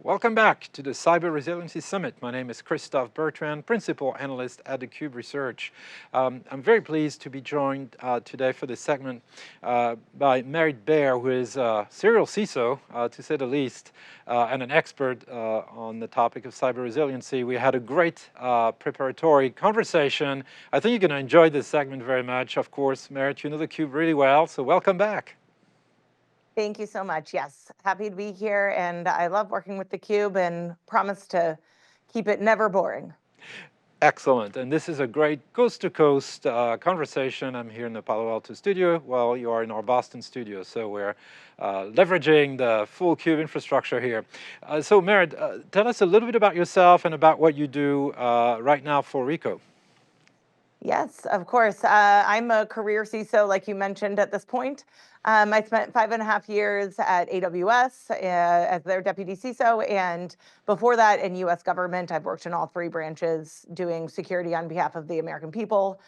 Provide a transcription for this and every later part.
Welcome back to the Cyber Resiliency Summit. My name is Christophe Bertrand, Principal Analyst at theCUBE Research. I'm very pleased to be joined today for this segment by Merritt Baer, who is a serial CISO, to say the least, and an expert on the topic of cyber resiliency. We had a great preparatory conversation. I think you're going to enjoy this segment very much. Of course, Merritt, you know theCUBE really well, so welcome back. Thank you so much. Yes, happy to be here, and I love working with theCUBE and promise to keep it never boring. Excellent, and this is a great coast-to-coast conversation. I'm here in the Palo Alto studio while you are in our Boston studio, so we're leveraging the full CUBE infrastructure here. So Merritt, tell us a little bit about yourself and about what you do right now for Reco. Yes, of course. I'm a career CISO, like you mentioned at this point. I spent 5.5 years at AWS as their deputy CISO, and before that in US government. I've worked in all three branches doing security on behalf of the American people.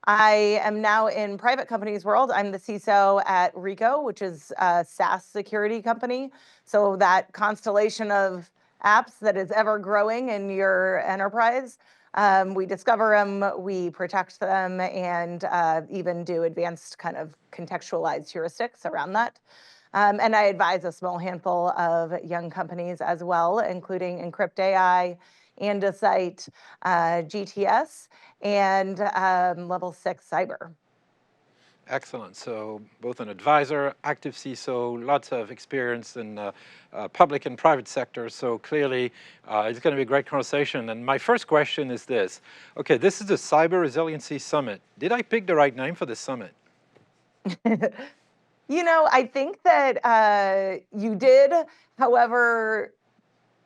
I am now in private companies world. I'm the CISO at Reco, which is a SaaS security company. So that constellation of apps that is ever growing in your enterprise. We discover them, we protect them, and even do advanced kind of contextualized heuristics around that. And I advise a small handful of young companies as well, including Encrypt AI, Andesite, GTS, and Level 6 Cyber. Excellent. So both an advisor, active CISO, lots of experience in public and private sector. So clearly, it's going to be a great conversation. And my first question is this. Okay, this is the Cyber Resiliency Summit. Did I pick the right name for this summit? You know, I think that you did. However,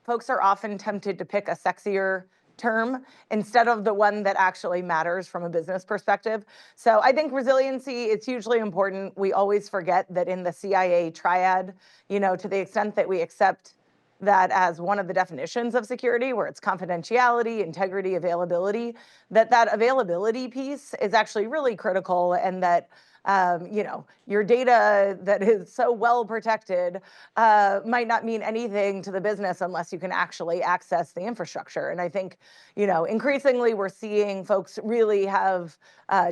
folks are often tempted to pick a sexier term instead of the one that actually matters from a business perspective. So I think resiliency is hugely important. We always forget that in the CIA triad, you know, to the extent that we accept that as one of the definitions of security, where it's confidentiality, integrity, availability, that availability piece is actually really critical, and that you know, your data that is so well protected might not mean anything to the business unless you can actually access the infrastructure. And I think, you know, increasingly we're seeing folks really have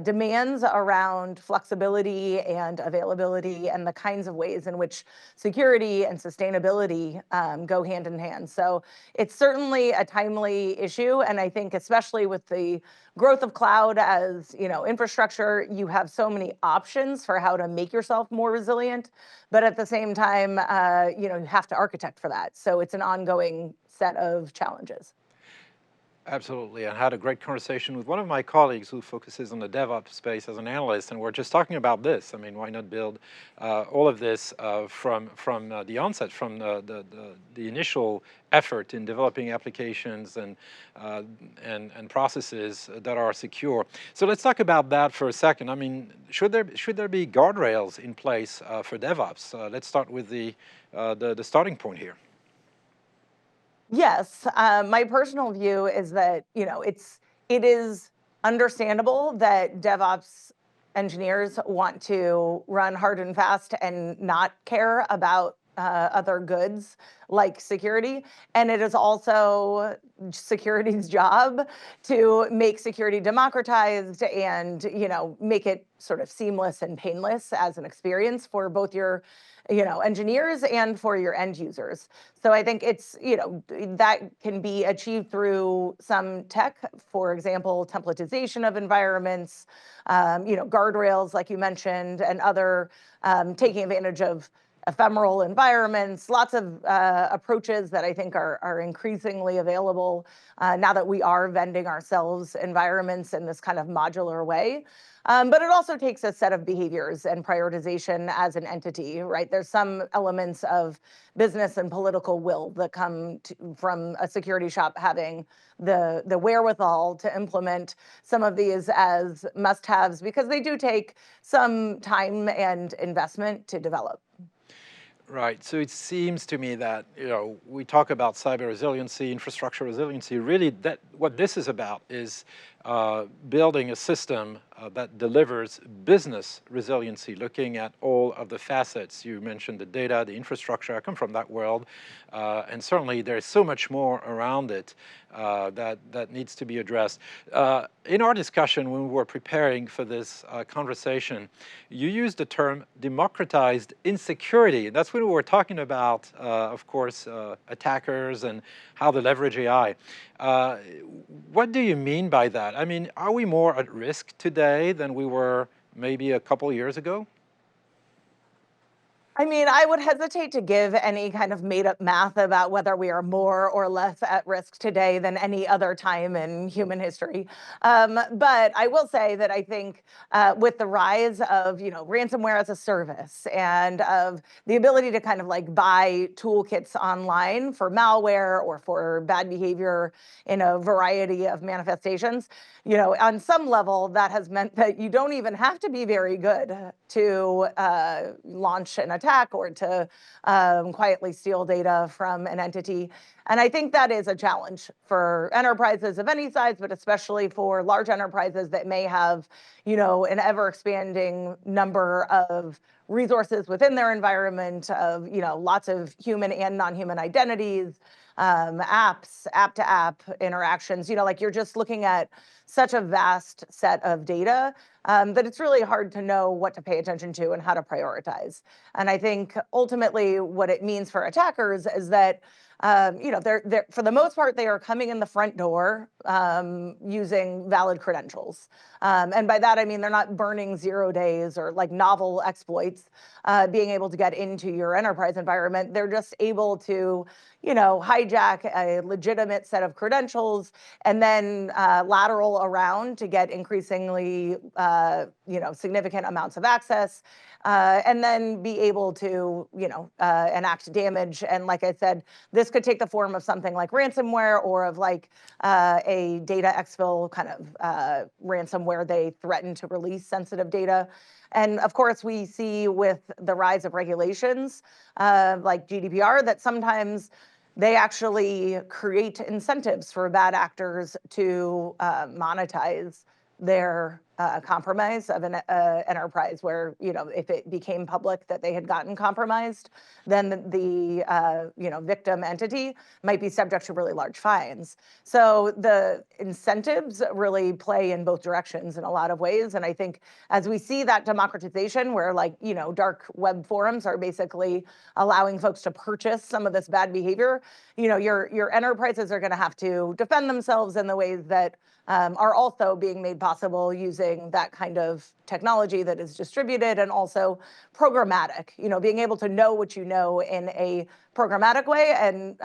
demands around flexibility and availability and the kinds of ways in which security and sustainability go hand in hand. So it's certainly a timely issue, and I think especially with the growth of cloud as, you know, infrastructure, you have so many options for how to make yourself more resilient, but at the same time, you know, you have to architect for that. So it's an ongoing set of challenges. Absolutely. I had a great conversation with one of my colleagues who focuses on the DevOps space as an analyst, and we're just talking about this. I mean, why not build all of this from the onset, from the initial effort in developing applications and processes that are secure. So let's talk about that for a second. I mean, should there be guardrails in place for DevOps? Let's start with the starting point here. Yes, my personal view is that, you know, it is understandable that DevOps engineers want to run hard and fast and not care about other goods like security. And it is also security's job to make security democratized and, you know, make it sort of seamless and painless as an experience for both your, you know, engineers and for your end users. So I think it's, you know, that can be achieved through some tech, for example, templatization of environments, you know, guardrails, like you mentioned, and other taking advantage of ephemeral environments, lots of approaches that I think are increasingly available now that we are vending ourselves environments in this kind of modular way. But it also takes a set of behaviors and prioritization as an entity, right? There's some elements of business and political will that come from a security shop having the wherewithal to implement some of these as must-haves, because they do take some time and investment to develop. Right. So it seems to me that, you know, we talk about cyber resiliency, infrastructure resiliency. Really, that what this is about is building a system that delivers business resiliency, looking at all of the facets. You mentioned the data, the infrastructure. I come from that world, and certainly there's so much more around it that needs to be addressed. In our discussion, when we were preparing for this conversation, you used the term democratized insecurity. That's when we were talking about, of course, attackers and how they leverage AI. What do you mean by that? I mean, are we more at risk today than we were maybe a couple of years ago? I mean, I would hesitate to give any kind of made-up math about whether we are more or less at risk today than any other time in human history. But I will say that I think with the rise of, ransomware as a service and of the ability to kind of like buy toolkits online for malware or for bad behavior in a variety of manifestations, on some level that has meant that you don't even have to be very good to launch an attack or to quietly steal data from an entity. And I think that is a challenge for enterprises of any size, but especially for large enterprises that may have, an ever expanding number of resources within their environment of, lots of human and non-human identities, apps, app-to-app interactions, like you're just looking at such a vast set of data that it's really hard to know what to pay attention to and how to prioritize. And I think ultimately what it means for attackers is that they're for the most part, they are coming in the front door using valid credentials. And by that, I mean, they're not burning 0 days or like novel exploits, being able to get into your enterprise environment. They're just able to, hijack a legitimate set of credentials and then lateral around to get increasingly, significant amounts of access. And then be able to, enact damage. And like I said, this could take the form of something like ransomware or of like a data exfil kind of ransom where they threaten to release sensitive data. And of course, we see with the rise of regulations like GDPR that sometimes they actually create incentives for bad actors to monetize their compromise of an enterprise where, if it became public that they had gotten compromised, then the victim entity might be subject to really large fines. So the incentives really play in both directions in a lot of ways. And I think as we see that democratization where dark web forums are basically allowing folks to purchase some of this bad behavior, your enterprises are going to have to defend themselves in the ways that are also being made possible using that kind of technology that is distributed and also programmatic, being able to know what you know in a programmatic way and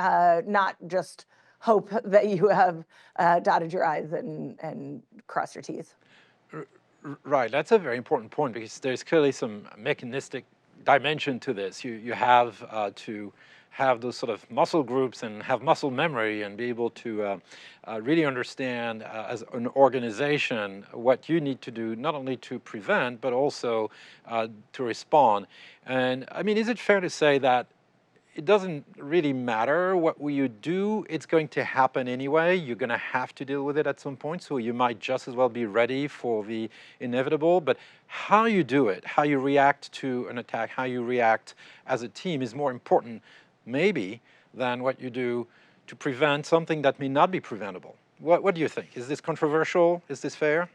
not just hope that you have dotted your I's and crossed your T's. Right, that's a very important point because there's clearly some mechanistic dimension to this. You have to have those sort of muscle groups and have muscle memory and be able to really understand as an organization what you need to do, not only to prevent, but also to respond. And I mean, is it fair to say that it doesn't really matter what you do, it's going to happen anyway. You're going to have to deal with it at some point, so you might just as well be ready for the inevitable. But how you do it, how you react to an attack, how you react as a team is more important, maybe, than what you do to prevent something that may not be preventable. What do you think? Is this controversial? Is this fair?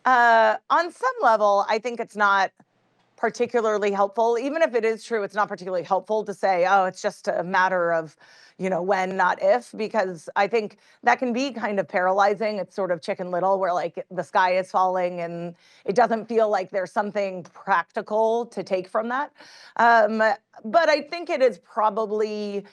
On some level, I think it's not particularly helpful. Even if it is true, it's not particularly helpful to say, oh, it's just a matter of, when, not if, because I think that can be kind of paralyzing. It's sort of Chicken Little where like the sky is falling and it doesn't feel like there's something practical to take from that. But I think it is probably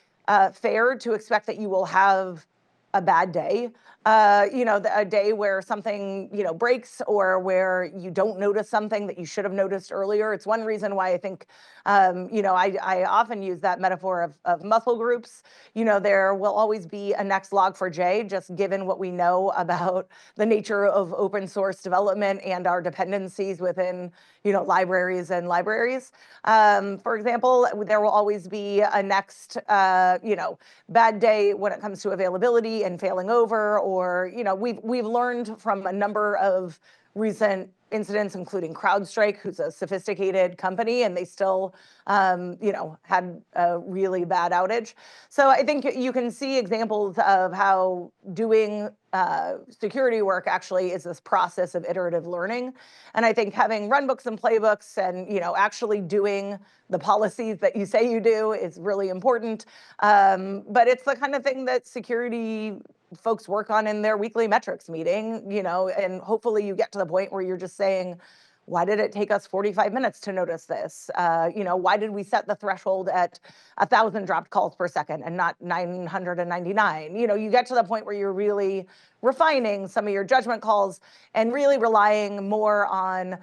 fair to expect that you will have a bad day, a day where something, breaks or where you don't notice something that you should have noticed earlier. It's one reason why I think, I often use that metaphor of muscle groups. There will always be a next Log4j, just given what we know about the nature of open source development and our dependencies within, libraries and libraries. For example, there will always be a next, bad day when it comes to availability and failing over, or, we've learned from a number of recent incidents, including CrowdStrike, who's a sophisticated company, and they still, had a really bad outage. So I think you can see examples of how doing security work actually is this process of iterative learning. And I think having runbooks and playbooks and, actually doing the policies that you say you do is really important. But it's the kind of thing that security folks work on in their weekly metrics meeting, and hopefully you get to the point where you're just saying, why did it take us 45 minutes to notice this? Why did we set the threshold at 1,000 dropped calls per second and not 999? You get to the point where you're really refining some of your judgment calls and really relying more on,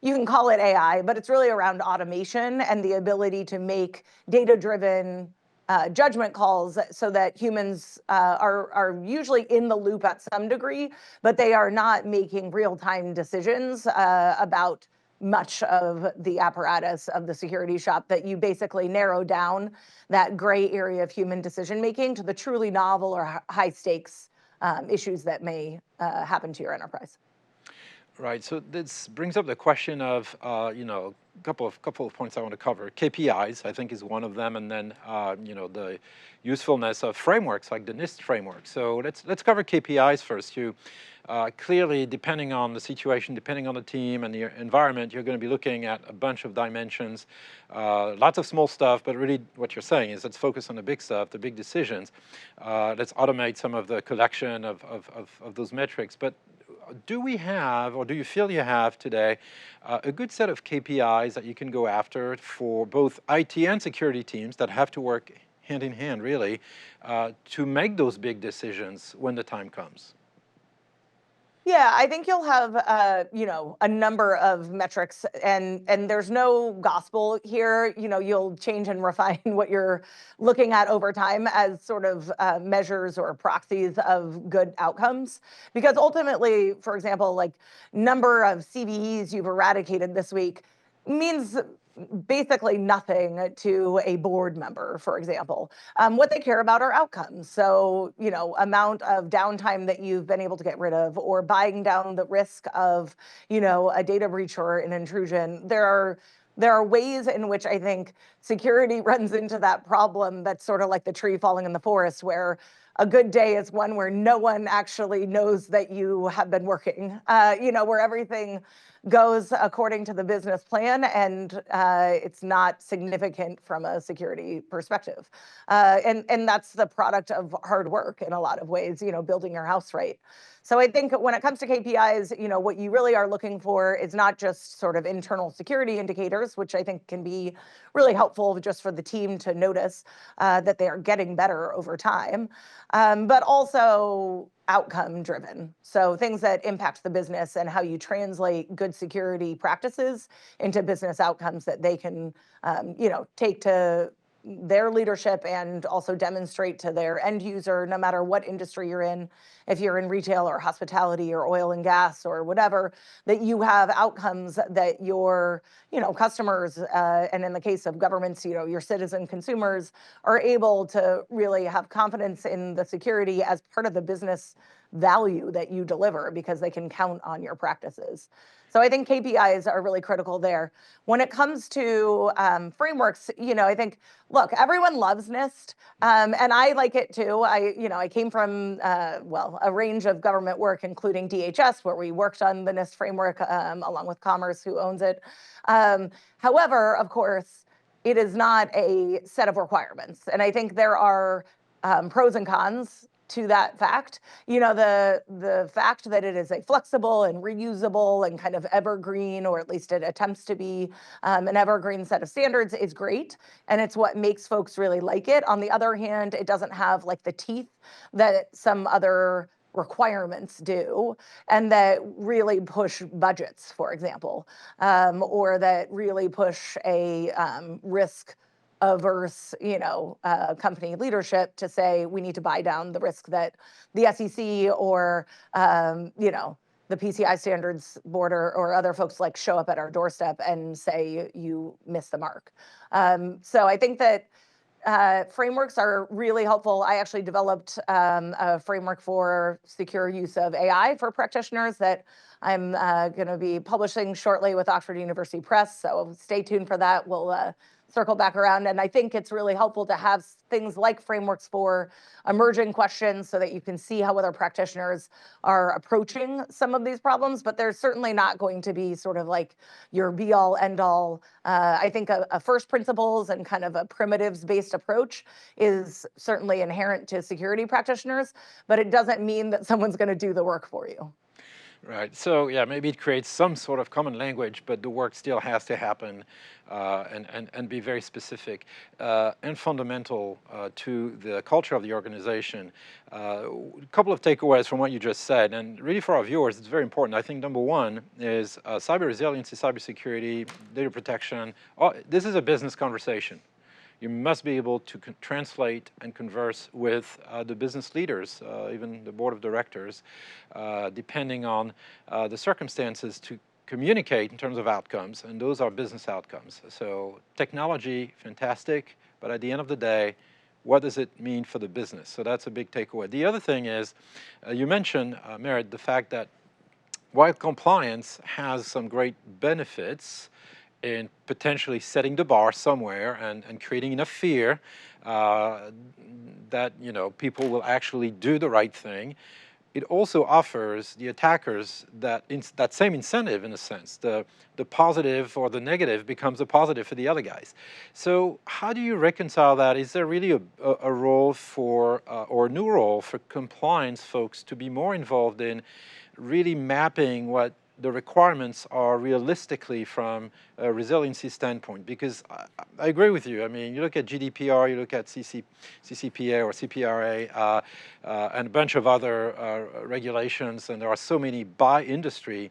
you can call it AI, but it's really around automation and the ability to make data-driven judgment calls so that humans are usually in the loop at some degree, but they are not making real-time decisions about much of the apparatus of the security shop, that you basically narrow down that gray area of human decision-making to the truly novel or high-stakes issues that may happen to your enterprise. Right. So this brings up the question of, a couple of points I want to cover. KPIs, I think, is one of them, and then, the usefulness of frameworks like the NIST framework. So let's cover KPIs first. Clearly, depending on the situation, depending on the team and the environment, you're going to be looking at a bunch of dimensions, lots of small stuff, but really what you're saying is let's focus on the big stuff, the big decisions. Let's automate some of the collection of those metrics. But do we have, or do you feel you have today, a good set of KPIs that you can go after for both IT and security teams that have to work hand in hand, really, to make those big decisions when the time comes? Yeah, I think you'll have, a number of metrics, and there's no gospel here. You'll change and refine what you're looking at over time as sort of measures or proxies of good outcomes. Because ultimately, for example, like number of CVEs you've eradicated this week means basically nothing to a board member, for example. What they care about are outcomes. So, amount of downtime that you've been able to get rid of, or buying down the risk of, a data breach or an intrusion. There are ways in which I think security runs into that problem that's sort of like the tree falling in the forest, where a good day is one where no one actually knows that you have been working, where everything goes according to the business plan, and it's not significant from a security perspective. And that's the product of hard work in a lot of ways, building your house right. So I think when it comes to KPIs, what you really are looking for is not just sort of internal security indicators, which I think can be really helpful just for the team to notice that they are getting better over time, but also outcome driven. So things that impact the business and how you translate good security practices into business outcomes that they can, take to their leadership and also demonstrate to their end user, no matter what industry you're in, if you're in retail or hospitality or oil and gas or whatever, that you have outcomes that your, customers, and in the case of governments, your citizen consumers are able to really have confidence in the security as part of the business value that you deliver, because they can count on your practices. So I think KPIs are really critical there. When it comes to frameworks, I think, look, everyone loves NIST, and I like it too. I came from, a range of government work, including DHS, where we worked on the NIST framework along with Commerce, who owns it. However, of course, it is not a set of requirements. And I think there are pros and cons to that fact. The fact that it is a flexible and reusable and kind of evergreen, or at least it attempts to be an evergreen set of standards, is great. And it's what makes folks really like it. On the other hand, it doesn't have like the teeth that some other requirements do, and that really push budgets, for example, or that really push a risk averse, company leadership to say we need to buy down the risk that the SEC or, the PCI standards board or other folks like show up at our doorstep and say you missed the mark. So I think that frameworks are really helpful. I actually developed a framework for secure use of AI for practitioners that I'm going to be publishing shortly with Oxford University Press, so stay tuned for that. We'll circle back around, and I think it's really helpful to have things like frameworks for emerging questions so that you can see how other practitioners are approaching some of these problems, but there's certainly not going to be sort of like your be-all, end-all. I think a first principles and kind of a primitives-based approach is certainly inherent to security practitioners, but it doesn't mean that someone's going to do the work for you. Right. So yeah, maybe it creates some sort of common language, but the work still has to happen and be very specific and fundamental to the culture of the organization. A couple of takeaways from what you just said, and really for our viewers, it's very important. I think number one is cyber resiliency, cybersecurity, data protection. This is a business conversation. You must be able to translate and converse with the business leaders, even the board of directors, depending on the circumstances, to communicate in terms of outcomes, and those are business outcomes. So technology, fantastic, but at the end of the day, what does it mean for the business? So that's a big takeaway. The other thing is, you mentioned, Merritt, the fact that while compliance has some great benefits, in potentially setting the bar somewhere and creating enough fear that people will actually do the right thing, it also offers the attackers that same incentive in a sense. The positive or the negative becomes a positive for the other guys. So how do you reconcile that? Is there really a role for, or a new role for compliance folks to be more involved in really mapping what the requirements are realistically from a resiliency standpoint? Because I agree with you. I mean, you look at GDPR, you look at CCPA or CPRA, and a bunch of other regulations, and there are so many by industry.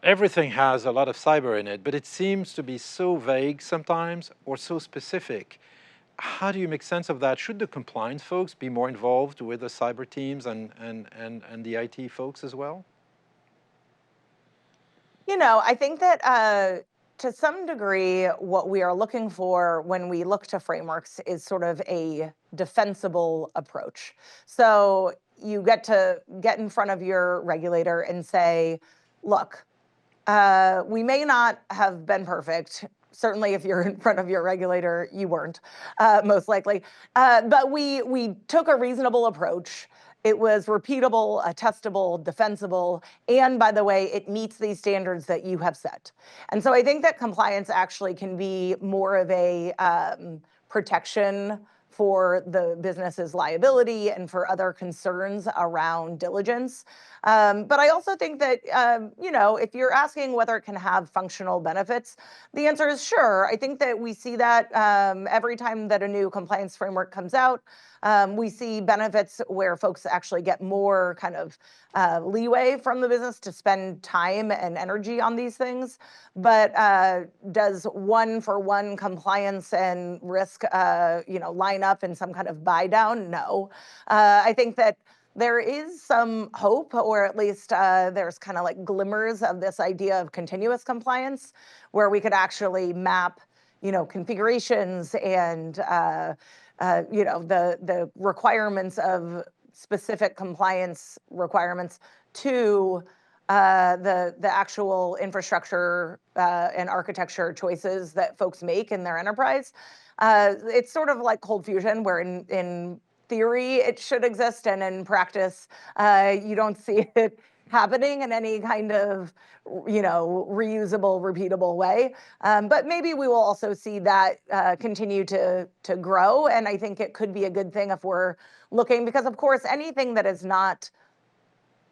Everything has a lot of cyber in it, but it seems to be so vague sometimes or so specific. How do you make sense of that? Should the compliance folks be more involved with the cyber teams and the IT folks as well? I think that to some degree, what we are looking for when we look to frameworks is sort of a defensible approach. So you get to get in front of your regulator and say, look, we may not have been perfect. Certainly, if you're in front of your regulator, you weren't, most likely. But we took a reasonable approach. It was repeatable, testable, defensible, and by the way, it meets these standards that you have set. And so I think that compliance actually can be more of a protection for the business's liability and for other concerns around diligence. But I also think that, if you're asking whether it can have functional benefits, the answer is sure. I think that we see that every time that a new compliance framework comes out. We see benefits where folks actually get more kind of leeway from the business to spend time and energy on these things. But does one-for-one compliance and risk, line up in some kind of buy down? No. I think that there is some hope, or at least there's kind of like glimmers of this idea of continuous compliance, where we could actually map, configurations and the requirements of specific compliance requirements to the actual infrastructure and architecture choices that folks make in their enterprise. It's sort of like cold fusion, where in theory it should exist, and in practice you don't see it happening in any kind of reusable, repeatable way. But maybe we will also see that continue to grow, and I think it could be a good thing if we're looking, because of course anything that is not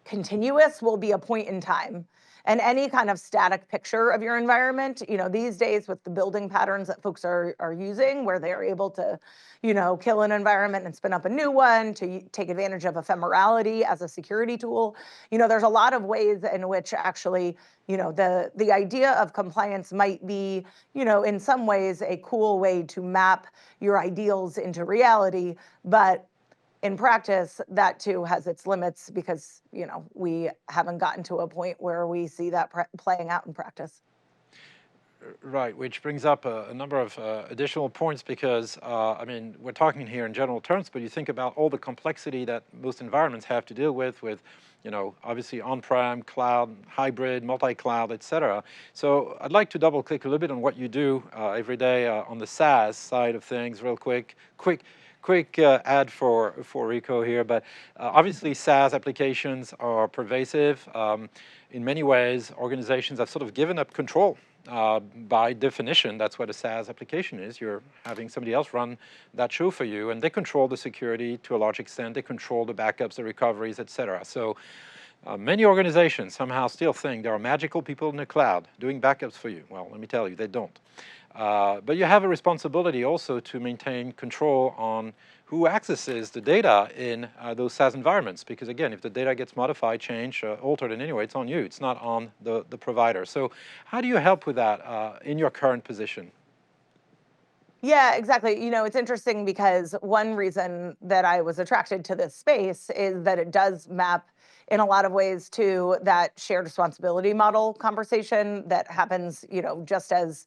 continuous will be a point in time. And any kind of static picture of your environment, these days with the building patterns that folks are using, where they're able to, kill an environment and spin up a new one to take advantage of ephemerality as a security tool. There's a lot of ways in which actually, the idea of compliance might be, in some ways a cool way to map your ideals into reality, but in practice, that too has its limits, because we haven't gotten to a point where we see that playing out in practice. Right, which brings up a number of additional points because, I mean, we're talking here in general terms, but you think about all the complexity that most environments have to deal with, you know, obviously on-prem, cloud, hybrid, multi-cloud, et cetera. So I'd like to double click a little bit on what you do every day on the SaaS side of things real quick. Quick ad for Reco here, but obviously SaaS applications are pervasive. In many ways, organizations have sort of given up control. By definition, that's what a SaaS application is. You're having somebody else run that show for you, and they control the security to a large extent. They control the backups, the recoveries, et cetera. So many organizations somehow still think there are magical people in the cloud doing backups for you. Well, let me tell you, they don't. But you have a responsibility also to maintain control on who accesses the data in those SaaS environments. Because again, if the data gets modified, changed, altered in any way, it's on you. It's not on the provider. So how do you help with that in your current position? Yeah, exactly. You know, it's interesting because one reason that I was attracted to this space is that it does map in a lot of ways to that shared responsibility model conversation that happens, you know, just as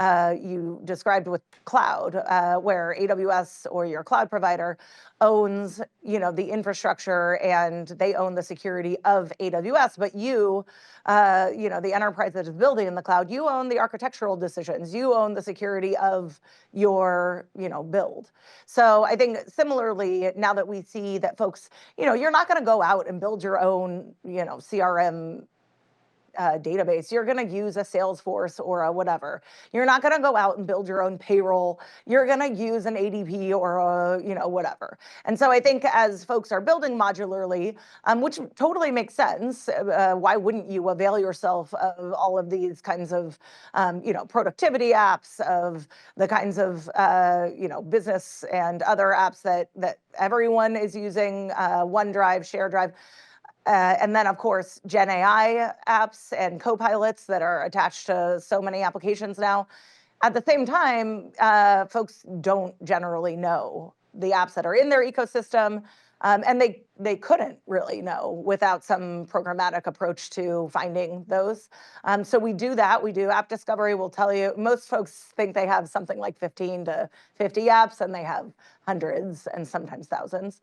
you described with cloud, where AWS or your cloud provider owns, you know, the infrastructure and they own the security of AWS, but you know, the enterprise that is building in the cloud, you own the architectural decisions, you own the security of your, you know, build. So I think similarly, now that we see that folks, you know, you're not going to go out and build your own, you know, CRM database. You're going to use a Salesforce or a whatever. You're not going to go out and build your own payroll. You're going to use an ADP or a, you know, whatever. And so I think as folks are building modularly, which totally makes sense, why wouldn't you avail yourself of all of these kinds of, you know, productivity apps, of the kinds of, you know, business and other apps that everyone is using, OneDrive, ShareDrive. And then, of course, Gen AI apps and copilots that are attached to so many applications now. At the same time, folks don't generally know the apps that are in their ecosystem, and they couldn't really know without some programmatic approach to finding those. So we do that. We do app discovery. We'll tell you, most folks think they have something like 15 to 50 apps, and they have hundreds and sometimes thousands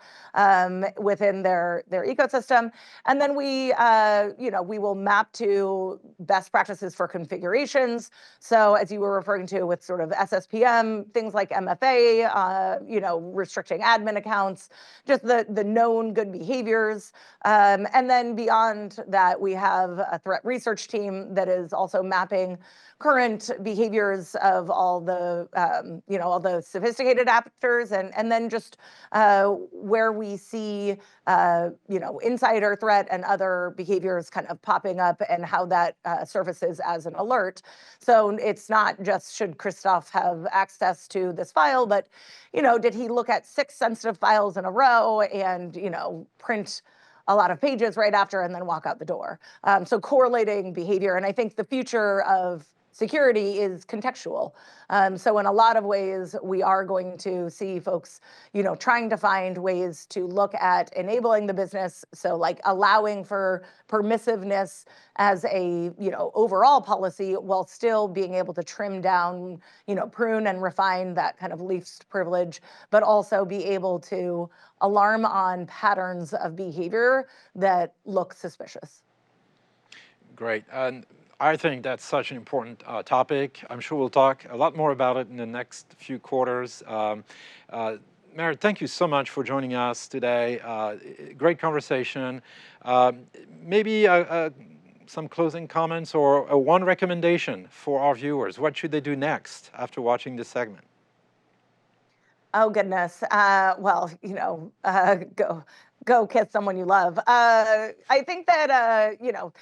within their ecosystem. And then we, you know, we will map to best practices for configurations. So as you were referring to with sort of SSPM, things like MFA, you know, restricting admin accounts, just the known good behaviors. And then beyond that, we have a threat research team that is also mapping current behaviors of all the, you know, all the sophisticated actors, and then just where we see, you know, insider threat and other behaviors kind of popping up and how that surfaces as an alert. So it's not just should Christophe have access to this file, but, you know, did he look at 6 sensitive files in a row and, you know, print a lot of pages right after and then walk out the door. So correlating behavior. And I think the future of security is contextual. So in a lot of ways, we are going to see folks, you know, trying to find ways to look at enabling the business. So like allowing for permissiveness as a, you know, overall policy while still being able to trim down, you know, prune and refine that kind of least privilege, but also be able to alarm on patterns of behavior that look suspicious. Great. And I think that's such an important topic. I'm sure we'll talk a lot more about it in the next few quarters. Merritt, thank you so much for joining us today. Great conversation. Maybe some closing comments or one recommendation for our viewers. What should they do next after watching this segment? Oh, goodness. Well, you know, go kiss someone you love. I think that, you know,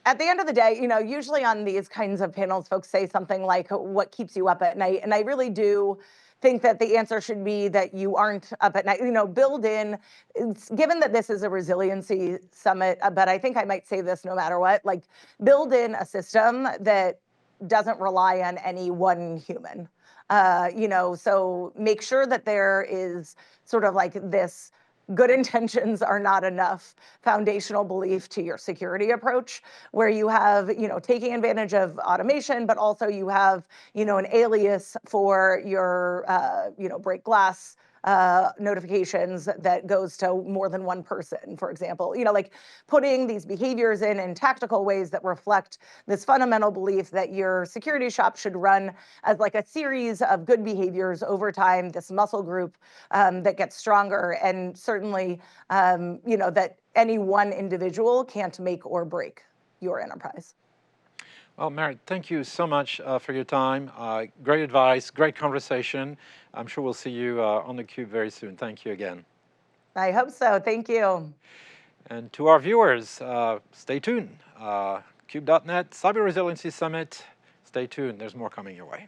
at the end of the day, you know, usually on these kinds of panels, folks say something like, what keeps you up at night? And I really do think that the answer should be that you aren't up at night. You know, build in, given that this is a resiliency summit, but I think I might say this no matter what, like build in a system that doesn't rely on any one human. You know, so make sure that there is sort of like this good intentions are not enough foundational belief to your security approach, where you have, taking advantage of automation, but also you have, an alias for your, break glass notifications that goes to more than one person, for example. Like putting these behaviors in tactical ways that reflect this fundamental belief that your security shop should run as like a series of good behaviors over time, this muscle group that gets stronger, and certainly, that any one individual can't make or break your enterprise. Well, Merritt, thank you so much for your time. Great advice, great conversation. I'm sure we'll see you on theCUBE very soon. Thank you again. I hope so. Thank you. And to our viewers, stay tuned. CUBE.net, Cyber Resiliency Summit. Stay tuned. There's more coming your way.